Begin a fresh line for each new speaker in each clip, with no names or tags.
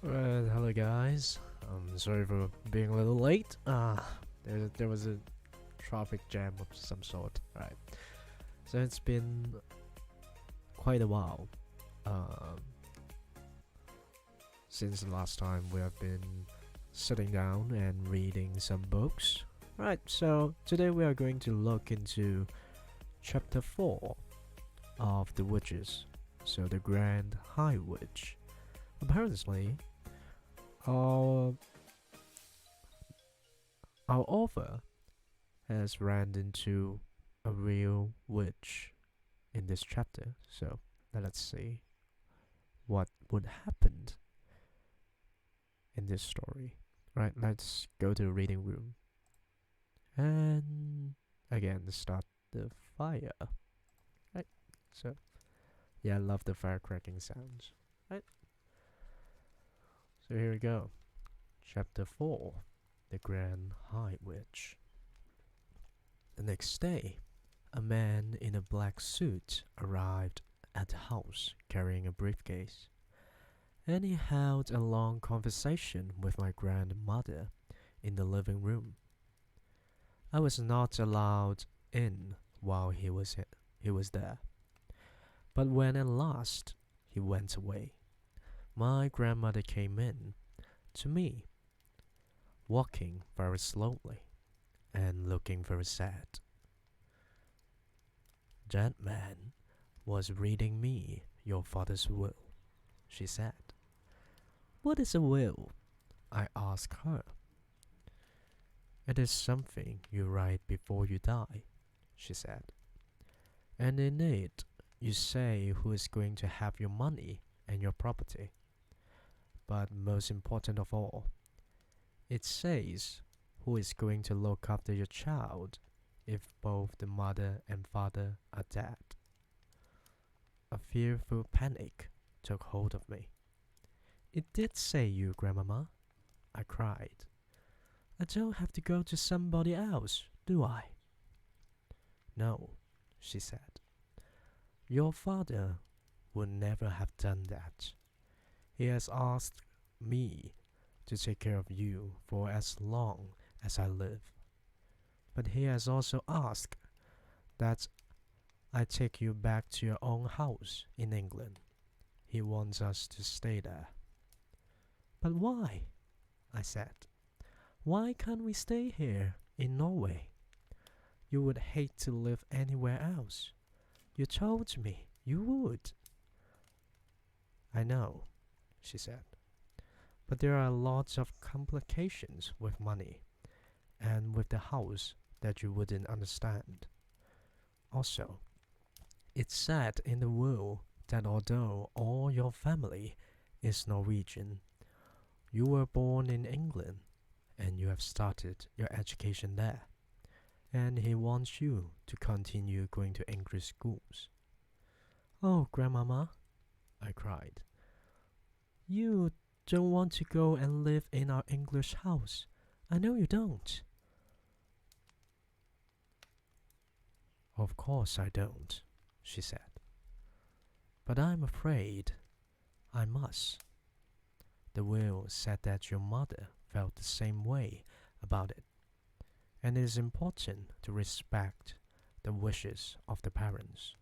Hello guys. Sorry for being a little late. There was a traffic jam of some sort. Right. So it's been quite a while since the last time we have been sitting down and reading some books. Right. So today we are going to look into chapter 4 of the Witches. So the Grand High Witch. Apparently, our author has ran into a real witch in this chapter. So let's see what would happen in this story. Right, let's go to the reading room and again start the fire. Right, so yeah, I love the fire cracking sounds. Right. So here we go. Chapter 4, The Grand High Witch. The next day, a man in a black suit arrived at the house carrying a briefcase, and he held a long conversation with my grandmother in the living room. I was not allowed in while he was there, but when at last he went away, my grandmother came in to me, walking very slowly and looking very sad. "That man was reading me your father's will," she said. "What is a will?" I asked her. "It is something you write before you die," she said. "And in it you say who is going to have your money and your property. But most important of all, it says who is going to look after your child if both the mother and father are dead." A fearful panic took hold of me. "It did say you, Grandmama," I cried. "I don't have to go to somebody else, do I?" "No," she said. "Your father would never have done that. He has asked me to take care of you for as long as I live. But he has also asked that I take you back to your own house in England. He wants us to stay there." "But why?" I said. "Why can't we stay here in Norway? You would hate to live anywhere else. You told me you would." "I know," she said. "But there are lots of complications with money and with the house that you wouldn't understand. Also, it's said in the will that although all your family is Norwegian, you were born in England and you have started your education there, and he wants you to continue going to English schools." "Oh, Grandmama," I cried. "You don't want to go and live in our English house. I know you don't." "Of course I don't," she said. "But I'm afraid I must. The will said that your mother felt the same way about it, and it is important to respect the wishes of the parents."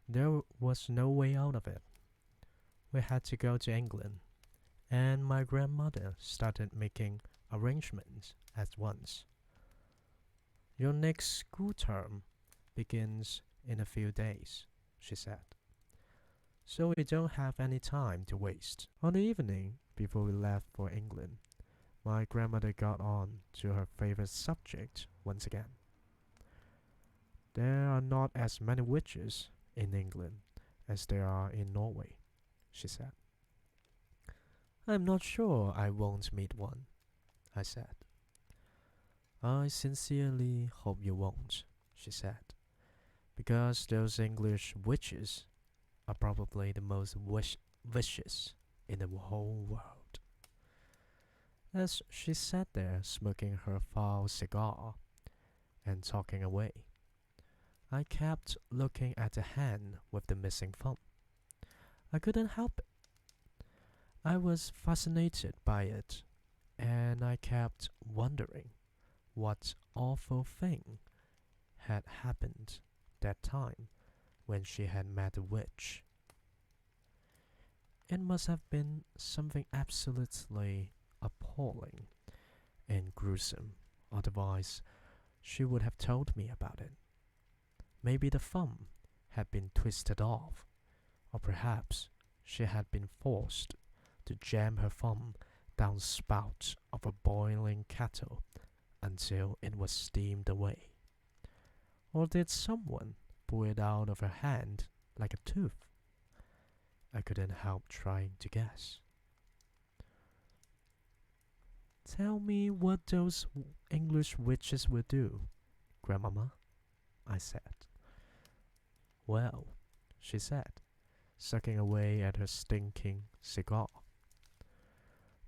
There was no way out of it. We had to go to England, and my grandmother started making arrangements at once. "Your next school term begins in a few days," she said, "so we don't have any time to waste." On the evening before we left for England, my grandmother got on to her favorite subject once again. "There are not as many witches in England as there are in Norway," she said. "I'm not sure I won't meet one," I said. "I sincerely hope you won't," she said, "because those English witches are probably the most vicious in the whole world." As she sat there smoking her foul cigar and talking away, I kept looking at the hand with the missing thumb. I couldn't help it. I was fascinated by it, and I kept wondering what awful thing had happened that time when she had met the witch. It must have been something absolutely appalling and gruesome, otherwise she would have told me about it. Maybe the thumb had been twisted off, or perhaps she had been forced to jam her thumb down the spout of a boiling kettle until it was steamed away. Or did someone pull it out of her hand like a tooth? I couldn't help trying to guess. Tell me what those English witches will do, Grandmama, I said. Well, she said, sucking away at her stinking cigar.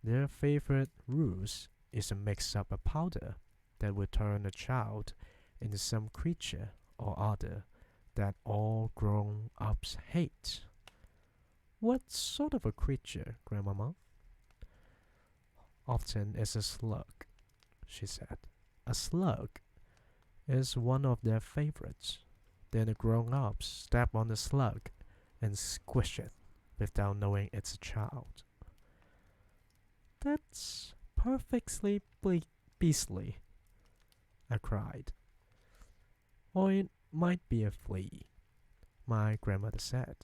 Their favorite ruse is to mix up a powder that will turn a child into some creature or other that all grown-ups hate. What sort of a creature, Grandmama? Often it's a slug, she said. A slug is one of their favorites. Then the grown-ups step on the slug and squish it without knowing it's a child. That's perfectly beastly, I cried. Or it might be a flea, my grandmother said.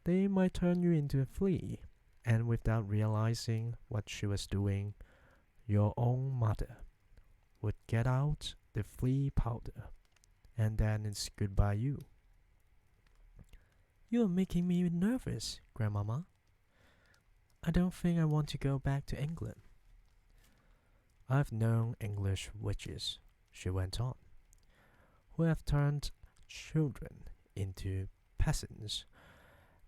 They might turn you into a flea, and without realizing what she was doing, your own mother would get out the flea powder, and then it's goodbye you. You're making me nervous, Grandmama. I don't think I want to go back to England. I've known English witches, she went on, who have turned children into peasants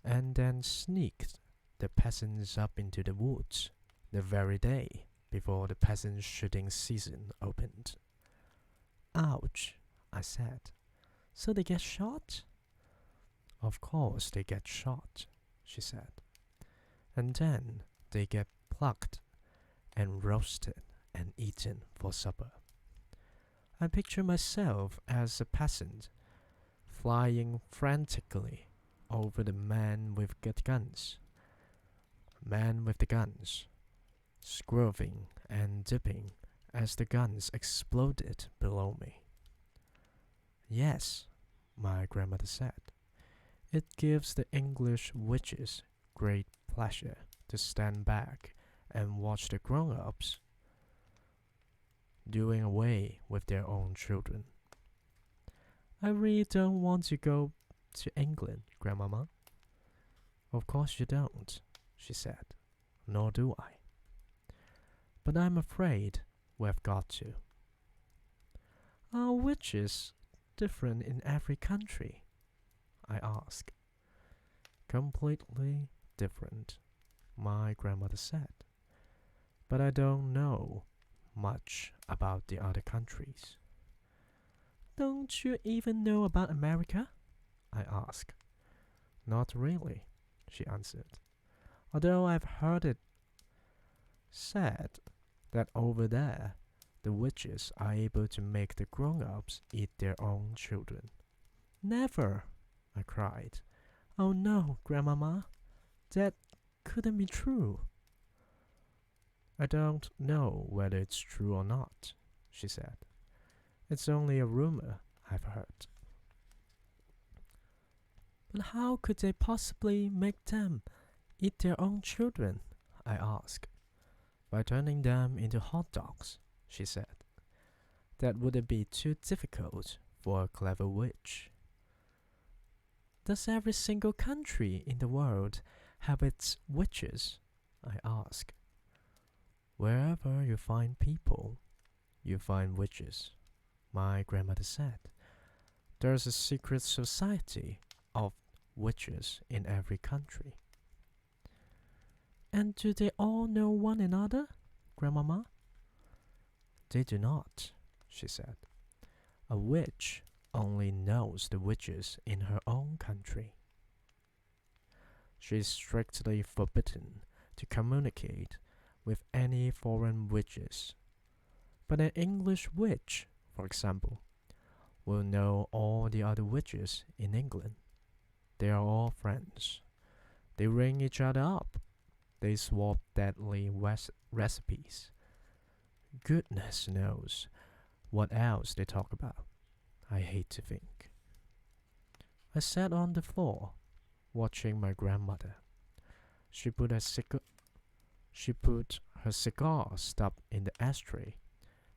and then sneaked the peasants up into the woods the very day before the peasant shooting season opened. Ouch, I said. So they get shot? Of course they get shot, she said. And then they get plucked and roasted and eaten for supper. I picture myself as a peasant flying frantically over the man with the guns. Man with the guns, swerving and dipping as the guns exploded below me. Yes, my grandmother said. It gives the English witches great pleasure to stand back and watch the grown-ups doing away with their own children. I really don't want to go to England, Grandmama. Of course you don't, she said. Nor do I. But I'm afraid we've got to. Are witches different in every country? I asked. Completely different, my grandmother said. But I don't know much about the other countries. Don't you even know about America? I asked. Not really, she answered. Although I've heard it said that over there, the witches are able to make the grown-ups eat their own children. Never, I cried. Oh no, Grandmama, that couldn't be true. I don't know whether it's true or not, she said. It's only a rumor I've heard. But how could they possibly make them eat their own children? I asked. By turning them into hot dogs, she said. That wouldn't be too difficult for a clever witch. Does every single country in the world have its witches? I asked. Wherever you find people, you find witches, my grandmother said. There's a secret society of witches in every country. And do they all know one another, Grandmama? They do not, she said. A witch only knows the witches in her own country. She is strictly forbidden to communicate with any foreign witches. But an English witch, for example, will know all the other witches in England. They are all friends. They ring each other up. They swap deadly recipes. Goodness knows what else they talk about. I hate to think. I sat on the floor, watching my grandmother. She put her cigar stub in the ashtray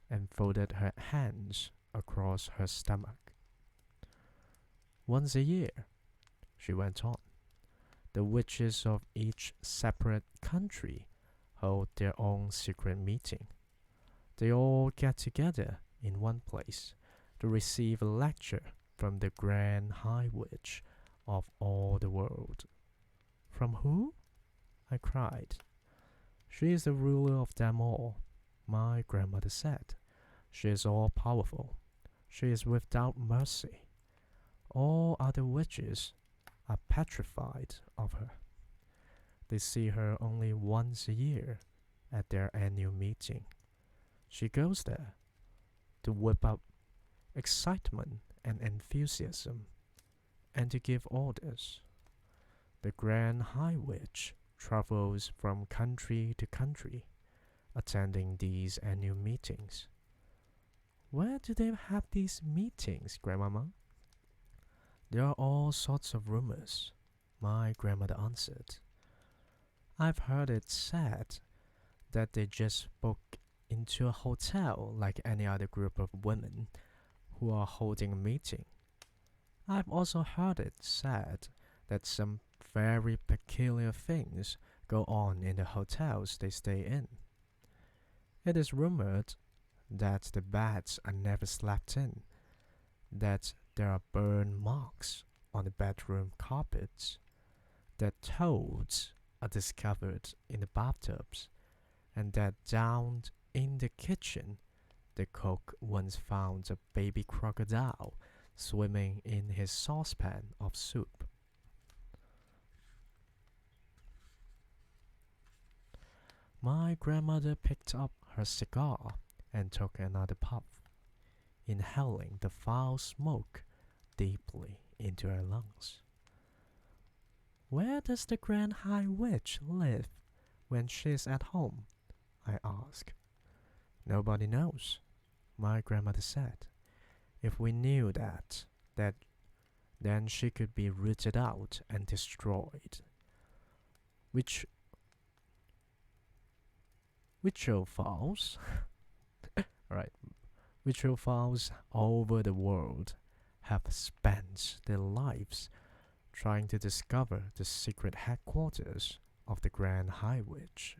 and folded her hands across her stomach. Once a year, she went on, the witches of each separate country hold their own secret meeting. They all get together in one place to receive a lecture from the Grand High Witch of all the world. From who? I cried. She is the ruler of them all, my grandmother said. She is all-powerful. She is without mercy. All other witches are petrified of her. They see her only once a year at their annual meeting. She goes there to whip up excitement and enthusiasm and to give orders. The Grand High Witch travels from country to country, attending these annual meetings. Where do they have these meetings, Grandmama? There are all sorts of rumors, my grandmother answered. I've heard it said that they just book into a hotel like any other group of women who are holding a meeting. I've also heard it said that some very peculiar things go on in the hotels they stay in. It is rumored that the beds are never slept in, that there are burn marks on the bedroom carpets, that toads are discovered in the bathtubs, and that down in the kitchen the cook once found a baby crocodile swimming in his saucepan of soup. My grandmother picked up her cigar and took another puff, inhaling the foul smoke deeply into her lungs. Where does the Grand High Witch live when she's at home? I asked. Nobody knows, my grandmother said. If we knew that then she could be rooted out and destroyed. Witchophiles? Right. Witchophiles all over the world have spent their lives trying to discover the secret headquarters of the Grand High Witch.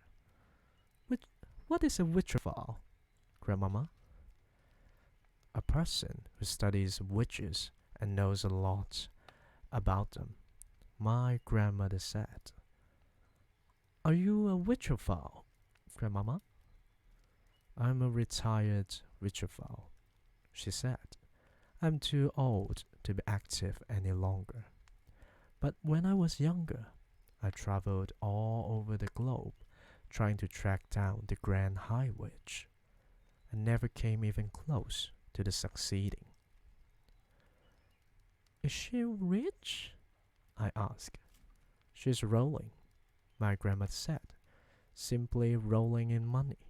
What is a witchophile, Grandmama? A person who studies witches and knows a lot about them, my grandmother said. Are you a witchophile, Grandmama? I'm a retired witchophile, she said. I'm too old to be active any longer. But when I was younger, I traveled all over the globe trying to track down the Grand High Witch. I never came even close to the succeeding. Is she rich? I asked. She's rolling, my grandmother said, simply rolling in money.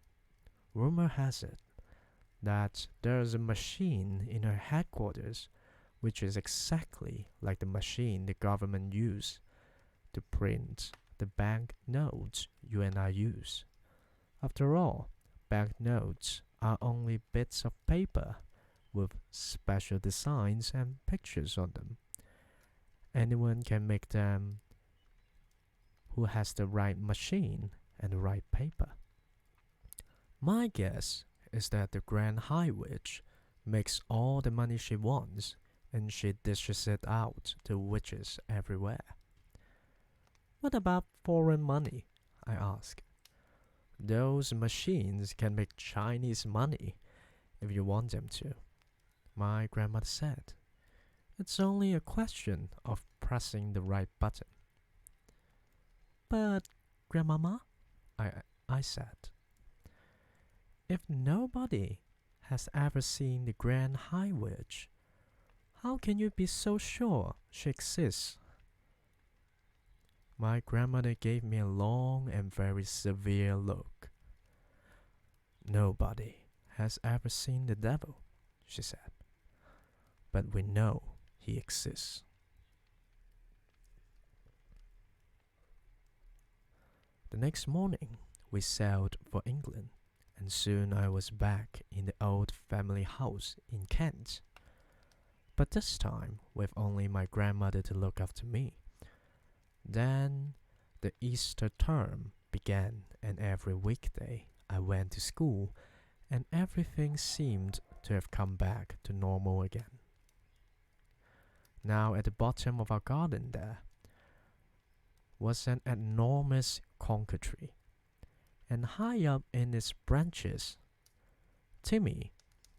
Rumor has it that there's a machine in her headquarters which is exactly like the machine the government uses to print the bank notes you and I use. After all, bank notes are only bits of paper with special designs and pictures on them. Anyone can make them who has the right machine and the right paper. My guess is that the Grand High Witch makes all the money she wants and she dishes it out to witches everywhere. What about foreign money? I asked. Those machines can make Chinese money if you want them to, my grandmother said. It's only a question of pressing the right button. But, Grandmama, I said. If nobody has ever seen the Grand High Witch, how can you be so sure she exists? My grandmother gave me a long and very severe look. Nobody has ever seen the devil, she said, but we know he exists. The next morning, we sailed for England, and soon I was back in the old family house in Kent. But this time, with only my grandmother to look after me. Then the Easter term began, and every weekday I went to school, and everything seemed to have come back to normal again. Now at the bottom of our garden there was an enormous conker tree, and high up in its branches, Timmy,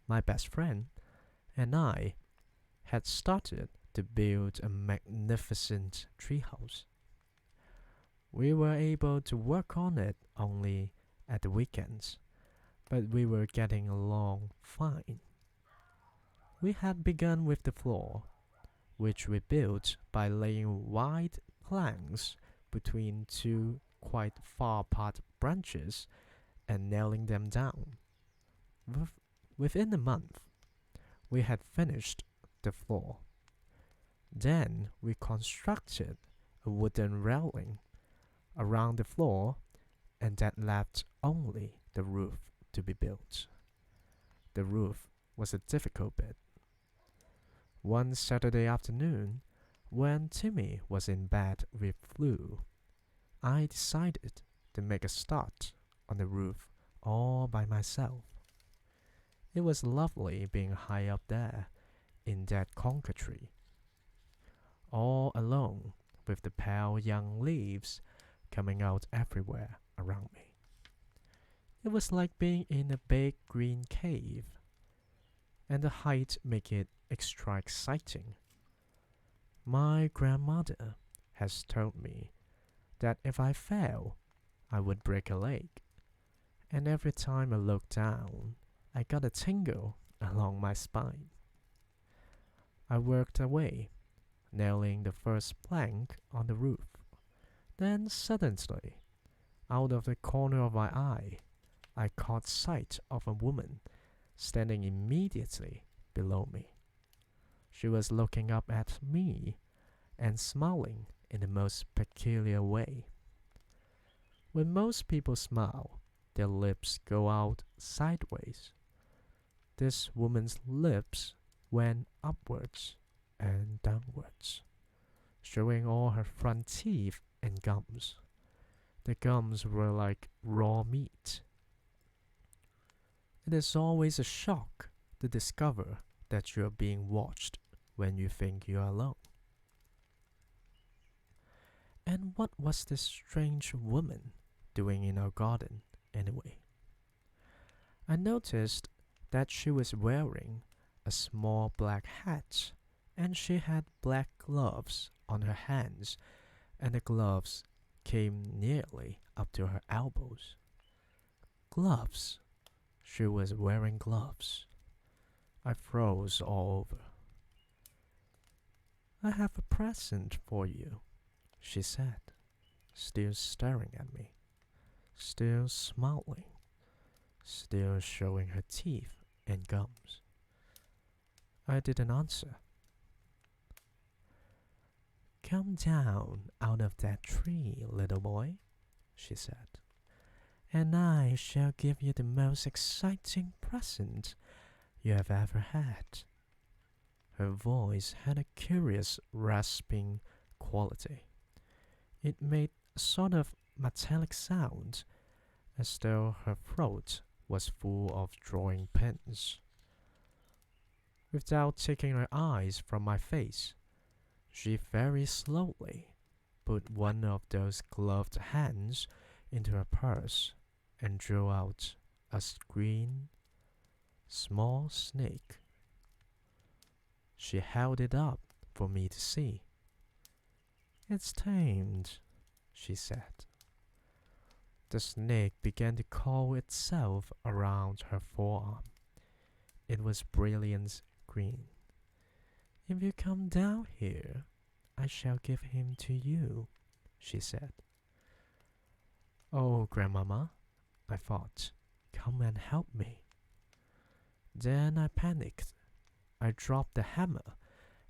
my best friend, and I had started to build a magnificent treehouse. We were able to work on it only at the weekends, but we were getting along fine. We had begun with the floor, which we built by laying wide planks between two quite far apart branches and nailing them down. Within a month, we had finished the floor. Then we constructed a wooden railing around the floor, and that left only the roof to be built. The roof was a difficult bit. One Saturday afternoon, when Timmy was in bed with flu, I decided to make a start on the roof all by myself. It was lovely being high up there in that conker tree, all alone with the pale young leaves coming out everywhere around me. It was like being in a big green cave, and the height made it extra exciting. My grandmother has told me that if I fell, I would break a leg, and every time I looked down, I got a tingle along my spine. I worked away, nailing the first plank on the roof. Then suddenly, out of the corner of my eye, I caught sight of a woman standing immediately below me. She was looking up at me and smiling in the most peculiar way. When most people smile, their lips go out sideways. This woman's lips went upwards and downwards, showing all her front teeth and gums. The gums were like raw meat. It is always a shock to discover that you are being watched when you think you are alone. And what was this strange woman doing in our garden anyway? I noticed that she was wearing a small black hat, and she had black gloves on her hands, and the gloves came nearly up to her elbows. Gloves. She was wearing gloves. I froze all over. "I have a present for you," she said, still staring at me, still smiling, still showing her teeth and gums. I didn't answer. "Come down out of that tree, little boy," she said, "and I shall give you the most exciting present you have ever had." Her voice had a curious rasping quality. It made a sort of metallic sound, as though her throat was full of drawing pins. Without taking her eyes from my face, she very slowly put one of those gloved hands into her purse and drew out a green, small snake. She held it up for me to see. "It's tamed," she said. The snake began to coil itself around her forearm. It was brilliant green. "If you come down here, I shall give him to you," she said. "Oh, Grandmama," I thought, "come and help me." Then I panicked. I dropped the hammer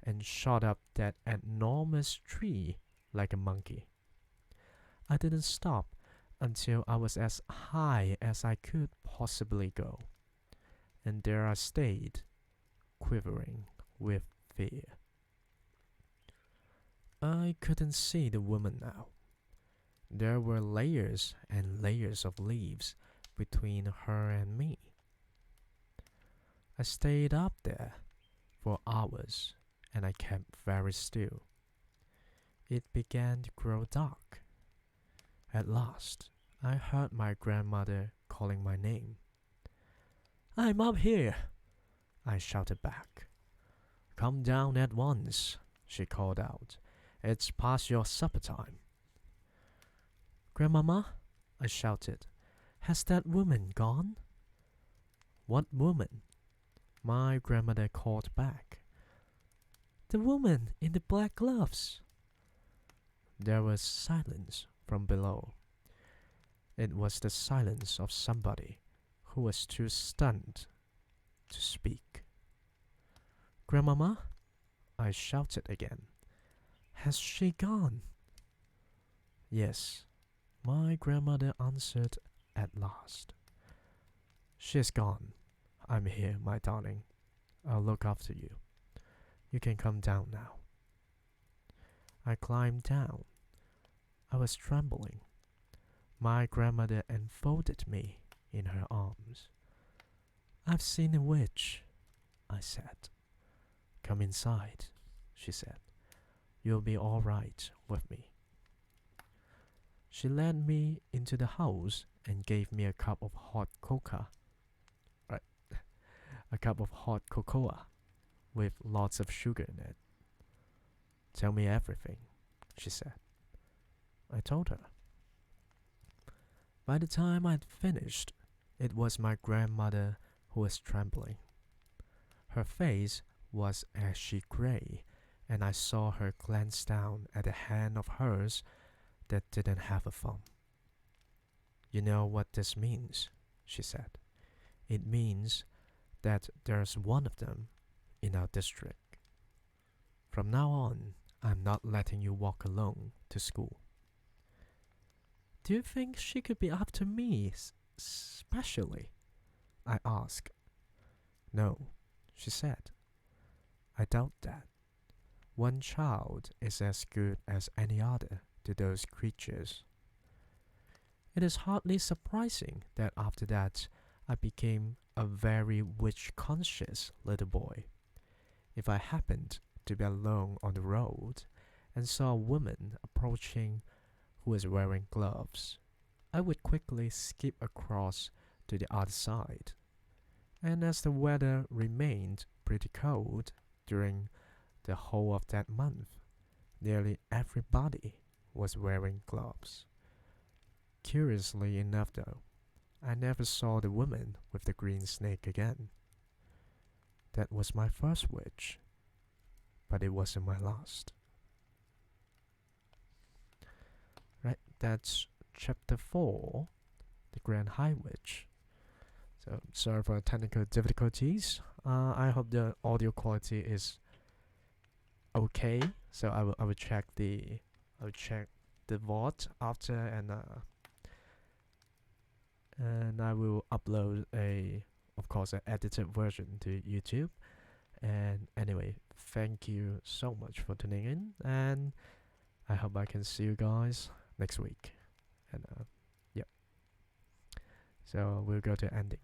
and shot up that enormous tree like a monkey. I didn't stop until I was as high as I could possibly go, and there I stayed, quivering with fear. I couldn't see the woman now. There were layers and layers of leaves between her and me. I stayed up there for hours, and I kept very still. It began to grow dark. At last, I heard my grandmother calling my name. "I'm up here," I shouted back. "Come down at once," she called out. "It's past your supper time." "Grandmama," I shouted, "has that woman gone?" "What woman?" my grandmother called back. "The woman in the black gloves." There was silence from below. It was the silence of somebody who was too stunned to speak. "Grandmama," I shouted again, "has she gone?" "Yes," my grandmother answered at last. "She's gone. I'm here, my darling. I'll look after you. You can come down now." I climbed down. I was trembling. My grandmother enfolded me in her arms. "I've seen a witch," I said. "Come inside," she said. "You'll be all right with me." She led me into the house and gave me a cup of hot cocoa. A cup of hot cocoa with lots of sugar in it. "Tell me everything," she said. I told her. By the time I'd finished, it was my grandmother who was trembling. Her face was ashy gray, and I saw her glance down at a hand of hers that didn't have a thumb. "You know what this means," she said. "It means that there's one of them in our district. From now on, I'm not letting you walk alone to school." "Do you think she could be after me, specially?" I asked. "No," she said. "I doubt that. One child is as good as any other to those creatures." It is hardly surprising that after that I became a very witch-conscious little boy. If I happened to be alone on the road and saw a woman approaching who was wearing gloves, I would quickly skip across to the other side. And as the weather remained pretty cold during the whole of that month, nearly everybody was wearing gloves. Curiously enough, though, I never saw the woman with the green snake again. That was my first witch, but it wasn't my last. Right, that's chapter 4, The Grand High Witch. So sorry for technical difficulties. I hope the audio quality is okay. So I will check the VOD after, and I will upload of course an edited version to YouTube. And anyway, thank you so much for tuning in, and I hope I can see you guys next week. And yeah, so we'll go to ending.